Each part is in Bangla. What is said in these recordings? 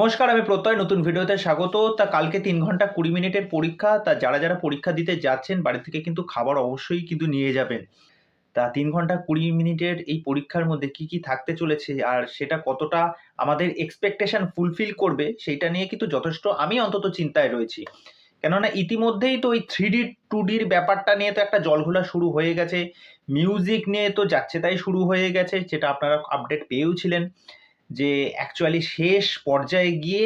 নমস্কার, আমি প্রত্যয় নতুন ভিডিওতে স্বাগত। তা কালকে 3 ঘন্টা 20 মিনিটের পরীক্ষা। তা যারা পরীক্ষা দিতে যাচ্ছেন বাড়ি থেকে কিন্তু খাবার অবশ্যই কিন্তু নিয়ে যাবেন। তা 3 ঘন্টা 20 মিনিটের এই পরীক্ষার মধ্যে কি থাকতে চলেছে আর সেটা কতটা আমাদের এক্সপেকটেশন ফুলফিল করবে সেইটা নিয়ে কিন্তু যথেষ্ট আমি অন্তত চিন্তায় রয়েছি। কেননা ইতিমধ্যেই তো ওই 3D 2Dর ব্যাপারটা নিয়ে তো একটা জলঘোলা শুরু হয়ে গেছে। মিউজিক নিয়ে তো যাচ্ছে তাই শুরু হয়ে গেছে, যেটা আপনারা আপডেট পেয়েও ছিলেন। যে অ্যাকচুয়ালি শেষ পর্যায়ে গিয়ে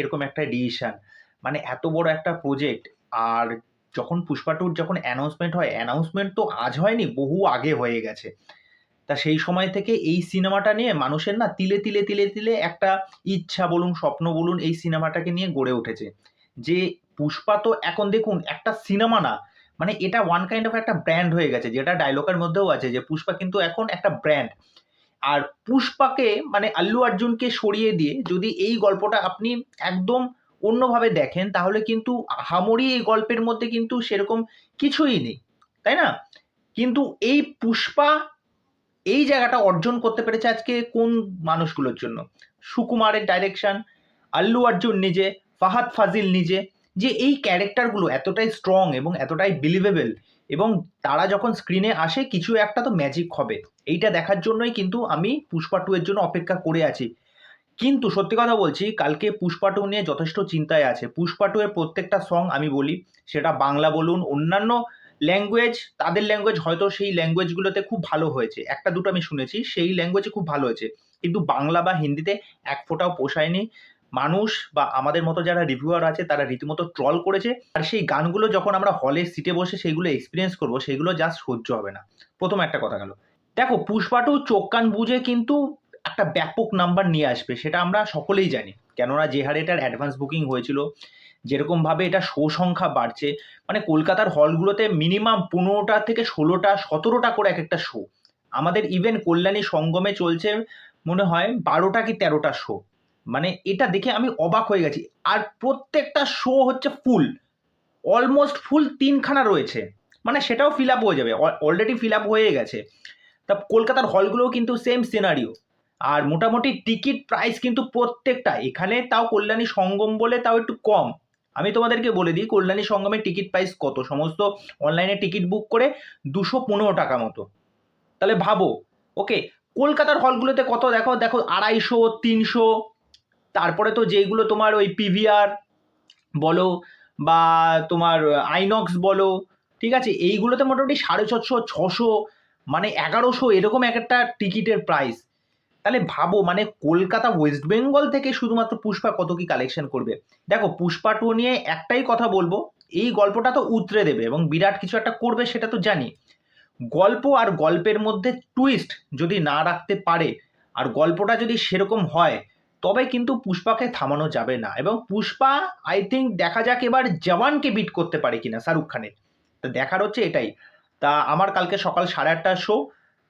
এরকম একটা ডিসিশন, মানে এত বড় একটা প্রজেক্ট। আর যখন পুষ্পা টুর যখন অ্যানাউন্সমেন্ট হয়, অ্যানাউন্সমেন্ট তো আজ হয়নি, বহু আগে হয়ে গেছে। তা সেই সময় থেকে এই সিনেমাটা নিয়ে মানুষের না তিলে তিলে তিলে তিলে একটা ইচ্ছা বলুন, স্বপ্ন বলুন, এই সিনেমাটাকে নিয়ে গড়ে উঠেছে। যে পুষ্পা তো এখন দেখুন একটা সিনেমা না, মানে এটা ওয়ান কাইন্ড অফ একটা ব্র্যান্ড হয়ে গেছে, যেটা ডায়লগের মধ্যেও আছে যে পুষ্পা কিন্তু এখন একটা ব্র্যান্ড। আর পুষ্পাকে মানে আল্লু অর্জুনকে সরিয়ে দিয়ে যদি এই গল্পটা আপনি একদম অন্যভাবে দেখেন, তাহলে কিন্তু আহামরি এই গল্পের মধ্যে কিন্তু সেরকম কিছুই নেই, তাই না? কিন্তু এই পুষ্পা এই জায়গাটা অর্জন করতে পেরেছে আজকে কোন মানুষগুলোর জন্য? সুকুমারের ডাইরেকশন, আল্লু অর্জুন নিজে, ফাহাদ ফাজিল নিজে, যে এই ক্যারেক্টারগুলো এতটাই স্ট্রং এবং এতটাই বিলিভেবল, এবং তারা যখন স্ক্রিনে আসে কিছু একটা তো ম্যাজিক হবে। এইটা দেখার জন্যই কিন্তু আমি পুষ্পা টু এর জন্য অপেক্ষা করে আছি। কিন্তু সত্যি কথা বলছি, কালকে পুষ্পা টু নিয়ে যথেষ্ট চিন্তায় আছে। পুষ্পা টু এর প্রত্যেকটা সং আমি বলি, সেটা বাংলা বলুন, অন্যান্য ল্যাঙ্গুয়েজ, তাদের ল্যাঙ্গুয়েজ হয়তো সেই ল্যাঙ্গুয়েজগুলোতে খুব ভালো হয়েছে, একটা দুটো আমি শুনেছি সেই ল্যাঙ্গুয়েজে খুব ভালো হয়েছে, কিন্তু বাংলা বা হিন্দিতে এক ফোঁটাও পোষায়নি। মানুষ বা আমাদের মতো যারা রিভিউয়ার আছে তারা রীতিমতো ট্রল করেছে। আর সেই গানগুলো যখন আমরা হলের সিটে বসে সেইগুলো এক্সপিরিয়েন্স করবো, সেইগুলো জাস্ট সহ্য হবে না। প্রথম একটা কথা গেল। দেখো, পুষ্পা টু চোখ কান বুঝে কিন্তু একটা ব্যাপক নাম্বার নিয়ে আসবে, সেটা আমরা সকলেই জানি। কেননা যে হারে এটার অ্যাডভান্স বুকিং হয়েছিল, যেরকমভাবে এটা শো সংখ্যা বাড়ছে, মানে কলকাতার হলগুলোতে মিনিমাম 15টা থেকে 16টা 17টা করে এক একটা শো। আমাদের ইভেন কল্যাণী সঙ্গমে চলছে মনে হয় 12টা কি 13টা শো। মানে এটা দেখে আমি অবাক হয়ে গেছি। আর প্রত্যেকটা শো হচ্ছে ফুল, অলমোস্ট ফুল 3খানা রয়েছে। মানে সেটাও ফিল আপ হয়ে যাবে, অলরেডি ফিল আপ হয়ে গেছে। তা কলকাতার হলগুলোও কিন্তু সেম সিনারিও। আর মোটামুটি টিকিট প্রাইস কিন্তু প্রত্যেকটা এখানে, তাও কল্যাণী সঙ্গম বলে তাও একটু কম। আমি তোমাদেরকে বলে দিই কল্যাণী সঙ্গমের টিকিট প্রাইস কত, সমস্ত অনলাইনে টিকিট বুক করে 215 টাকা মতো। তাহলে ভাবো, ওকে, কলকাতার হলগুলোতে কত দেখো দেখো, 250, 300। তারপরে তো যেইগুলো তোমার ওই পিভিআর বলো বা তোমার আইনক্স বলো, ঠিক আছে, এইগুলোতে মোটামুটি 650, 600, মানে 1100 এরকম এক একটা টিকিটের প্রাইস। তাহলে ভাবো, মানে কলকাতা ওয়েস্ট বেঙ্গল থেকে শুধুমাত্র পুষ্পা কত কি কালেকশন করবে। দেখো, পুষ্পা টু নিয়ে একটাই কথা বলবো, এই গল্পটা তো উতরে দেবে এবং বিরাট কিছু একটা করবে সেটা তো জানি। গল্প আর গল্পের মধ্যে টুইস্ট যদি না রাখতে পারে, আর গল্পটা যদি সেরকম হয়, তবে কিন্তু পুষ্পাকে থামানো যাবে না। এবং পুষ্পা, আই থিঙ্ক, দেখা যাক এবার জওয়ানকে বিট করতে পারে কিনা শাহরুখ খানের। তো দেখার হচ্ছে এটাই। তা আমার কালকে সকাল 8:30টার শো।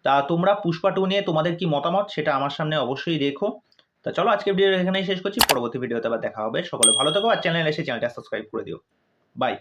তা তোমরা পুষ্পা টু নিয়ে তোমাদের কি মতামত সেটা আমার সামনে অবশ্যই রেখো। তা চলো, আজকের ভিডিও এখানেই শেষ করছি, পরবর্তী ভিডিওতে আবার দেখা হবে। সকলে ভালো থেকো আর চ্যানেলে এসে চ্যানেলটা সাবস্ক্রাইব করে দিও। বাই।